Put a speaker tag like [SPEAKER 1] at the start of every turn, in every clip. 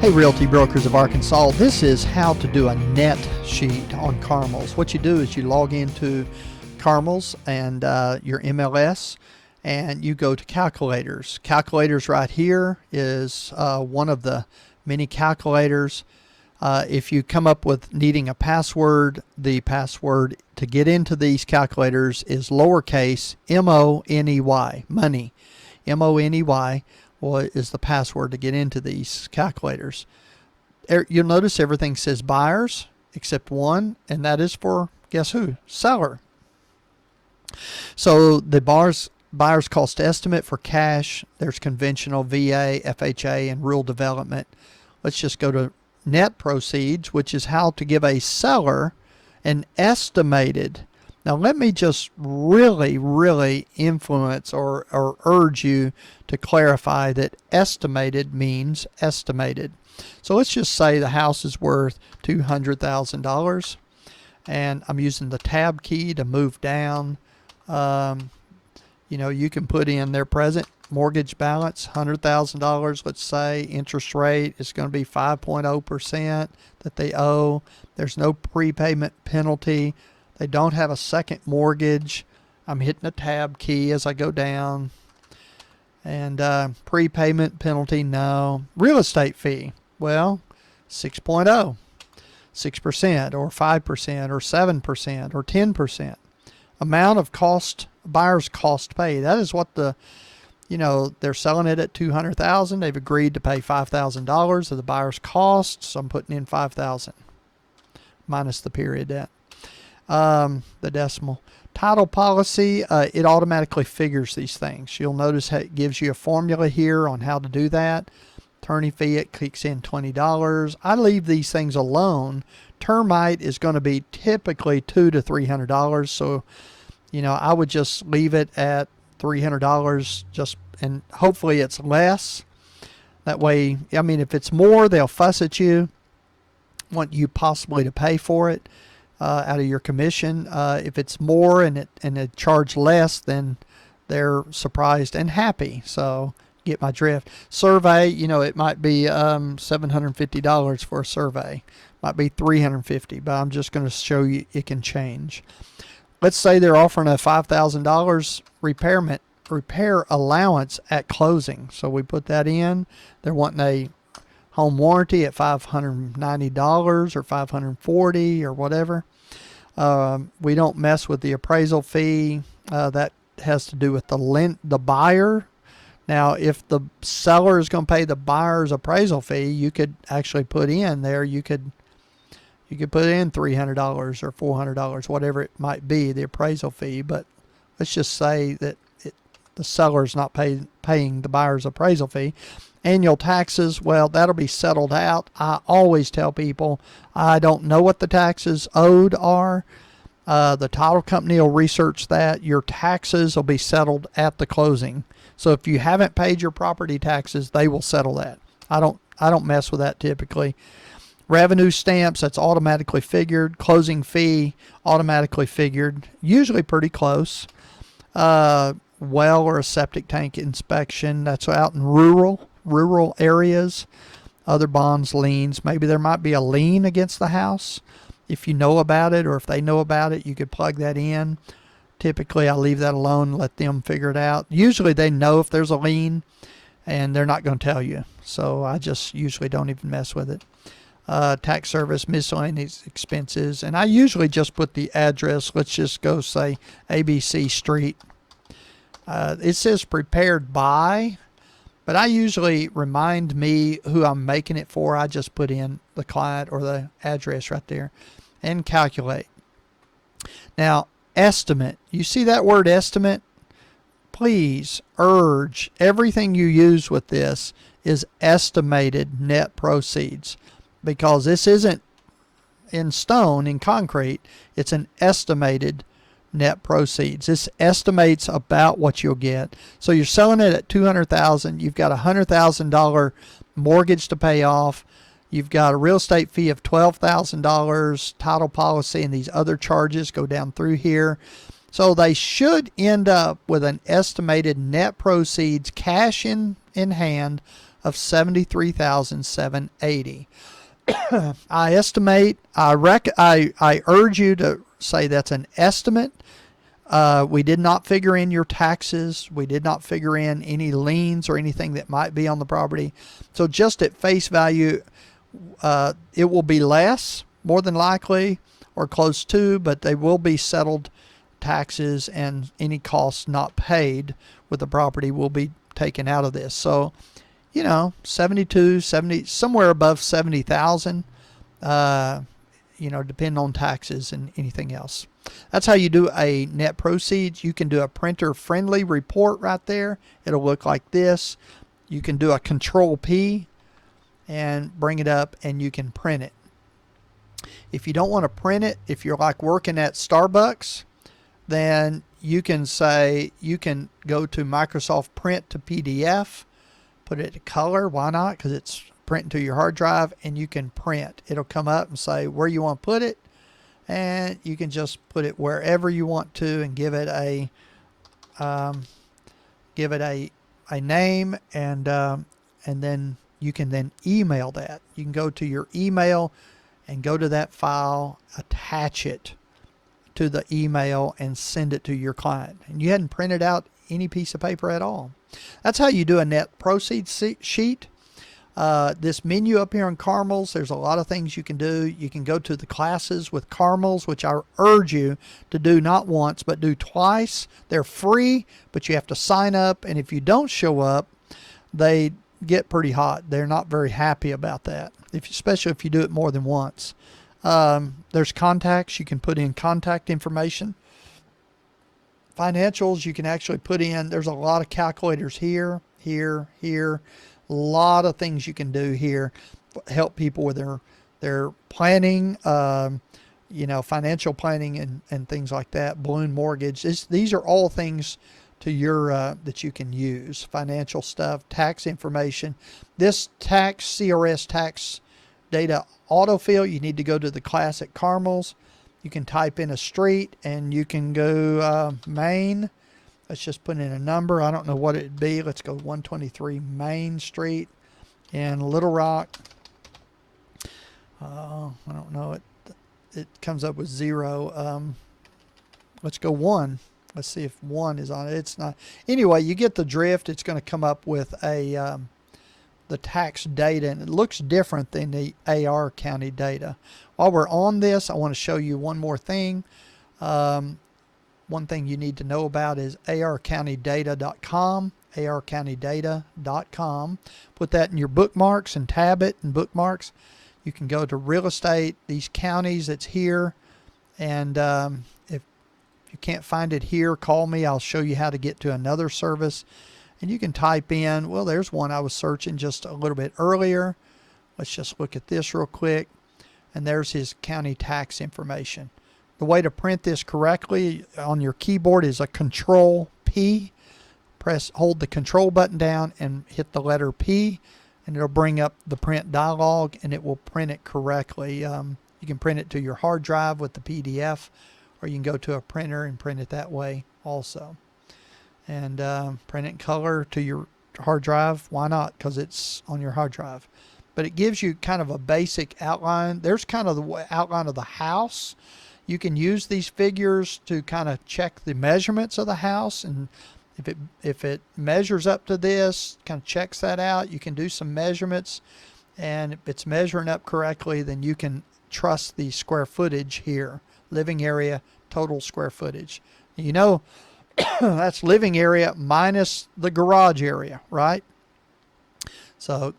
[SPEAKER 1] Hey, Realty Brokers of Arkansas, this is how to do a net sheet on Carmels. What you do is you log into Carmels and your MLS, and you go to calculators. Calculators right here is one of the many calculators. If you come up with needing a password, the password to get into these calculators is lowercase M-O-N-E-Y, money, M-O-N-E-Y. Is the password to get into these calculators. You'll notice everything says buyers except one, and that is for, guess who? Seller. So the buyer's cost estimate for cash, there's conventional, VA, FHA, and rural development. Let's just go to net proceeds, which is how to give a seller an estimated. Now, let me just really influence or urge you to clarify that estimated means estimated. So let's just say the house is worth $200,000, and I'm using the tab key to move down. You can put in their present mortgage balance, $100,000, let's say. Interest rate is going to be 5.0% that they owe. There's no prepayment penalty. They don't have a second mortgage. I'm hitting the tab key as I go down. And prepayment penalty, no. Real estate fee, well, 6.0, 6% or 5% or 7% or 10%. Amount of cost, buyer's cost paid. That is what they're selling it at $200,000. They've agreed to pay $5,000 of the buyer's cost. So I'm putting in $5,000 minus the period at. The decimal. Title policy, it automatically figures these things. You'll notice how it gives you a formula here on how to do that. Attorney fee, it kicks in $20. I leave these things alone. Termite is going to be typically $200 to $300. So, I would just leave it at $300 and hopefully it's less. That way, if it's more, they'll fuss at you, want you possibly to pay for it out of your commission. If it's more and it charge less, then they're surprised and happy. So get my drift. Survey, it might be $750 for a survey, might be $350, but I'm just going to show you it can change. Let's say they're offering a $5,000 repair allowance at closing. So we put that in. They're wanting a home warranty at $590 or $540 or whatever. We don't mess with the appraisal fee. That has to do with the buyer. Now, if the seller is going to pay the buyer's appraisal fee, you could actually put in there. You could put in $300 or $400, whatever it might be, the appraisal fee. But let's just say that the seller's not paying the buyer's appraisal fee. Annual taxes, well, that'll be settled out. I always tell people I don't know what the taxes owed are. The title company will research that. Your taxes will be settled at the closing. So if you haven't paid your property taxes, they will settle that. I don't mess with that typically. Revenue stamps, that's automatically figured. Closing fee, automatically figured. Usually pretty close. Well or a septic tank inspection, that's out in rural areas. Other bonds, liens, maybe there might be a lien against the house. If you know about it or if they know about it, you could plug that in. Typically I leave that alone, let them figure it out. Usually they know if there's a lien and they're not going to tell you, so I just usually don't even mess with it. Tax service, miscellaneous expenses, and I usually just put the address. Let's just go say ABC Street. It says prepared by, but I usually remind me who I'm making it for. I just put in the client or the address right there and calculate. Now, estimate. You see that word estimate? Please urge everything you use with this is estimated net proceeds, because this isn't in stone, in concrete. It's an estimated net proceeds. This estimates about what you'll get. So you're selling it at $200,000. You've got a $100,000 mortgage to pay off. You've got a real estate fee of $12,000, title policy, and these other charges go down through here. So they should end up with an estimated net proceeds, cash in hand, of $73,780. I estimate, I urge you to say that's an estimate. We did not figure in your taxes. We did not figure in any liens or anything that might be on the property. So just at face value, it will be less, more than likely, or close to, but they will be settled taxes, and any costs not paid with the property will be taken out of this. So, 72, 70, somewhere above 70,000, depending on taxes and anything else. That's how you do a net proceeds. You can do a printer friendly report right there. It'll look like this. You can do a Control P and bring it up, and you can print it. If you don't want to print it, if you're like working at Starbucks, then you can go to Microsoft Print to PDF, put it to color. Why not? Because it's printing to your hard drive, and you can print. It'll come up and say where you want to put it, and you can just put it wherever you want to, and give it a name, and then you can then email that. You can go to your email and go to that file, attach it to the email, and send it to your client. And you hadn't printed out any piece of paper at all. That's how you do a net proceeds sheet. This menu up here on Carmels, there's a lot of things you can do. You can go to the classes with Carmels, which I urge you to do not once, but do twice. They're free, but you have to sign up. And if you don't show up, they get pretty hot. They're not very happy about that, especially if you do it more than once. There's contacts. You can put in contact information. Financials, you can actually put in, there's a lot of calculators here. A lot of things you can do here. Help people with their planning, financial planning and things like that. Balloon mortgage. These are all things to your that you can use. Financial stuff, tax information. This CRS tax data autofill, you need to go to the class at Carmels. You can type in a street, and you can go Main. Let's just put in a number. I don't know what it'd be. Let's go 123 Main Street in Little Rock. I don't know. It comes up with 0. Let's go 1. Let's see if 1 is on it. It's not. Anyway, you get the drift. It's going to come up with the tax data, and it looks different than the AR County data. While we're on this, I want to show you one more thing. One thing you need to know about is arcountydata.com, arcountydata.com. Put that in your bookmarks and tab it in bookmarks. You can go to real estate, these counties, it's here. And if you can't find it here, call me. I'll show you how to get to another service. And you can type in, well, there's one I was searching just a little bit earlier. Let's just look at this real quick. And there's his county tax information. The way to print this correctly on your keyboard is a Control P. Hold the Control button down and hit the letter P, and it'll bring up the print dialog, and it will print it correctly. You can print it to your hard drive with the PDF, or you can go to a printer and print it that way also. And print it in color to your hard drive. Why not? Because it's on your hard drive. But it gives you kind of a basic outline. There's kind of the outline of the house. You can use these figures to kind of check the measurements of the house, and if it measures up to this, kind of checks that out. You can do some measurements, and if it's measuring up correctly, then you can trust the square footage here. Living area, total square footage. That's living area minus the garage area, right? So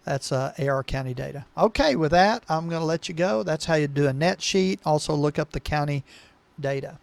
[SPEAKER 1] that's AR County data. Okay, with that, I'm going to let you go. That's how you do a net sheet. Also look up the county data.